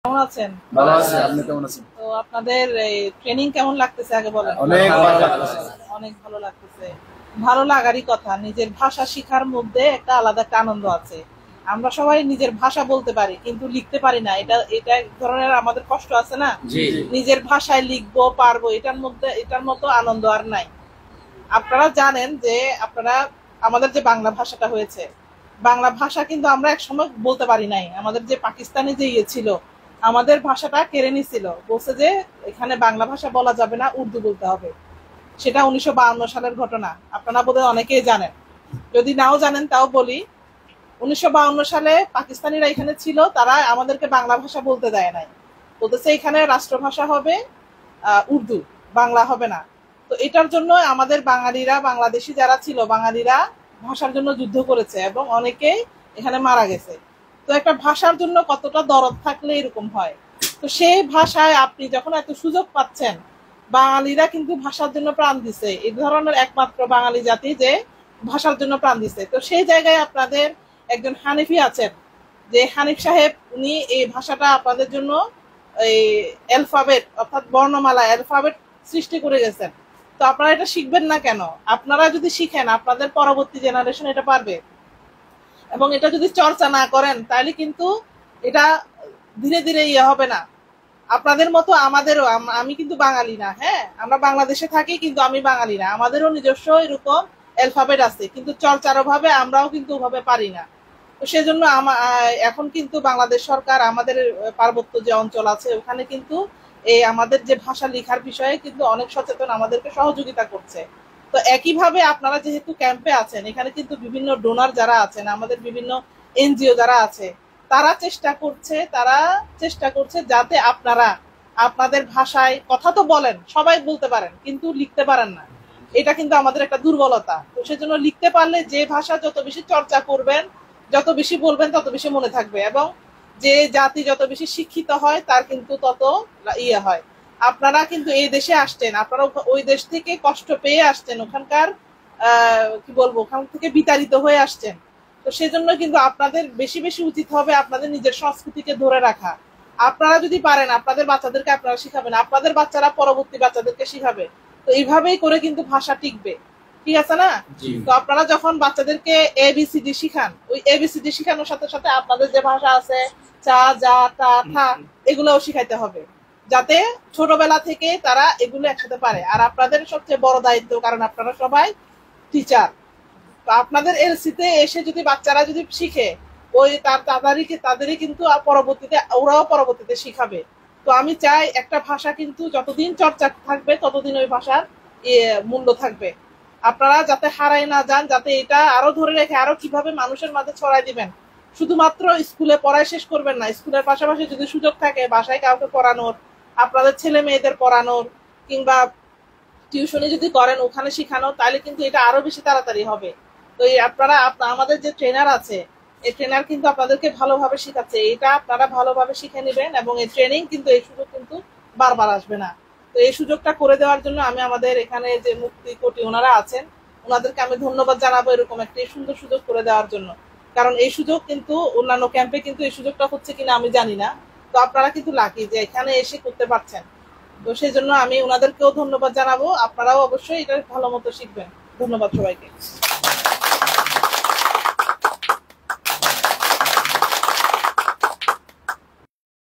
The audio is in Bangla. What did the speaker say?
কেমন আছেন? ভালো আছি, আপনি কেমন আছেন? তো আপনাদের ট্রেনিং কেমন লাগতেছে আগে বলেন। অনেক ভালো লাগতেছে। অনেক ভালো লাগতেছে। ভালো লাগারই কথা। নিজের ভাষা শেখার মধ্যে একটা আলাদা একটা আনন্দ আছে। আমরা সবাই নিজের ভাষা বলতে পারি কিন্তু লিখতে পারি না, এটা এটা এক ধরনের আমাদের কষ্ট আছে না। নিজের ভাষায় লিখবো পারবো, এটার মতো আনন্দ আর নাই। আপনারা জানেন যে আপনারা আমাদের যে বাংলা ভাষাটা হয়েছে, বাংলা ভাষা কিন্তু আমরা একসময় বলতে পারি নাই। আমাদের যে পাকিস্তানি যে ইয়ে ছিল, আমাদের ভাষাটা কেড়ে নিছিল, বলছে যে এখানে বাংলা ভাষা বলা যাবে না, উর্দু বলতে হবে। সেটা 1952 সালের ঘটনা। আপনারা বোধহয় অনেকেই জানেন, যদি নাও জানেন তাও বলি। 1952 সালে পাকিস্তানিরা এখানে ছিল, তারা আমাদেরকে বাংলা ভাষা বলতে দেয় নাই, বলতেছে এখানে রাষ্ট্রভাষা হবে উর্দু, বাংলা হবে না। তো এটার জন্য আমাদের বাঙালিরা, বাংলাদেশি যারা ছিল বাঙালিরা ভাষার জন্য যুদ্ধ করেছে এবং অনেকেই এখানে মারা গেছে। তো একটা ভাষার জন্য কতটা দরদ থাকলে এরকম হয়। তো সেই ভাষায় আপনি যখন এত সুযোগ পাচ্ছেন, বাঙালিরা কিন্তু ভাষার জন্য প্রাণ দিছে, এই ধরনের একমাত্র বাঙালি জাতি যে ভাষার জন্য প্রাণ দিছে। তো সেই জায়গায় আপনাদের একজন হানিফি আছেন, যে হানিফ সাহেব, উনি এই ভাষাটা আপনাদের জন্য এই অ্যালফাবেট অর্থাৎ বর্ণমালা অ্যালফাবেট সৃষ্টি করে গেছেন। তো আপনারা এটা শিখবেন না কেন? আপনারা যদি শিখেন আপনাদের পরবর্তী জেনারেশন এটা পারবে, এবং এটা যদি চর্চা না করেন তাহলে কিন্তু এটা ধীরে ধীরে ইয়ে হবে না। আপনাদের মতো আমাদেরও, আমি কিন্তু বাঙালি না, হ্যাঁ আমরা বাংলাদেশে থাকি কিন্তু আমি বাঙালি না, আমাদেরও নিজস্ব এরকম অ্যালফাবেট আছে, কিন্তু চর্চার অভাবে আমরাও কিন্তু ওভাবে পারি না। তো সেজন্য এখন কিন্তু বাংলাদেশ সরকার আমাদের পার্বত্য যে অঞ্চল আছে ওখানে কিন্তু এই আমাদের যে ভাষা লেখার বিষয়ে কিন্তু অনেক সচেতন, আমাদেরকে সহযোগিতা করছে। তো একইভাবে আপনারা যেহেতু ক্যাম্পে আছেন, এখানে কিন্তু বিভিন্ন ডোনার যারা আছেন, আমাদের বিভিন্ন এনজিও যারা আছে, তারা চেষ্টা করছে যাতে আপনারা আপনাদের ভাষায় কথা তো বলেন, সবাই বলতে পারেন কিন্তু লিখতে পারেন না। এটা কিন্তু আমাদের একটা দুর্বলতা। তো সেজন্য লিখতে পারলে যে ভাষা যত বেশি চর্চা করবেন, যত বেশি বলবেন, তত বেশি মনে থাকবে, এবং যে জাতি যত বেশি শিক্ষিত হয় তার কিন্তু তত ইয়ে হয়। আপনারা কিন্তু এই দেশে আসছেন, আপনারা ওই দেশ থেকে কষ্ট পেয়ে আসছেন, ওখানকার কি বলবো, ওখান থেকে বিতাড়িত হয়ে আসছেন। তো সেজন্য কিন্তু আপনাদের বেশি বেশি উচিত হবে আপনাদের নিজের সংস্কৃতিকে ধরে রাখা। আপনারা যদি পারেন আপনাদের বাচ্চাদেরকে আপনারা শিখাবেন, আপনাদের বাচ্চারা পরবর্তী বাচ্চাদেরকে শিখাবে। তো এইভাবেই করে কিন্তু ভাষা টিকবে, ঠিক আছে না? তো আপনারা যখন বাচ্চাদেরকে এবিসিডি শিখান, ওই এবিসিডি শিখানোর সাথে সাথে আপনাদের যে ভাষা আছে চা, যা, টা, ঠা, এগুলোও শিখাইতে হবে, যাতে ছোটবেলা থেকে তারা এগুলো একসাথে পারে। আর আপনাদের সবচেয়ে বড় দায়িত্ব, কারণ আপনারা সবাই টিচার, তো আপনাদের এলসিতে এসে যদি বাচ্চারা যদি শিখে, ওই তাদেরই কিন্তু ওরাও পরবর্তীতে শিখাবে। তো আমি চাই একটা ভাষা কিন্তু যতদিন চর্চা থাকবে ততদিন ওই ভাষার মূল্য থাকবে। আপনারা যাতে হারাই না যান, যাতে এটা আরো ধরে রেখে আরো কিভাবে মানুষের মাঝে ছড়াই দিবেন। শুধুমাত্র স্কুলে পড়ায় শেষ করবেন না, স্কুলের পাশাপাশি যদি সুযোগ থাকে বাসায় কাউকে পড়ানোর, আপনাদের ছেলে মেয়েদের পড়ানোর, কিংবা টিউশনি যদি করেন ওখানে শিখানো, তাহলে কিন্তু এটা আরো বেশি তাড়াতাড়ি হবে। তো আপনারা আমাদের যে ট্রেনার আছে, এই ট্রেনার কিন্তু আপনাদেরকে ভালোভাবে শিখাচ্ছে, এটা আপনারা ভালোভাবে শিখে নেবেন, এবং এই ট্রেনিং কিন্তু এই সুযোগ কিন্তু বারবার আসবে না। তো এই সুযোগটা করে দেওয়ার জন্য আমি আমাদের এখানে যে মুক্তি কোটি ওনারা আছেন, ওনাদেরকে আমি ধন্যবাদ জানাবো এরকম একটা সুন্দর সুযোগ করে দেওয়ার জন্য। কারণ এই সুযোগ কিন্তু অন্যান্য ক্যাম্পে কিন্তু এই সুযোগটা হচ্ছে কিনা আমি জানি না। তো আপনারা কিন্তু লাকি যে এখানে এসে করতে পারছেন। তো সেই জন্য আমি ওনাদেরকেও ধন্যবাদ জানাবো, আপনারাও অবশ্যই এটা ভালো মতো শিখবেন। ধন্যবাদ সবাইকে।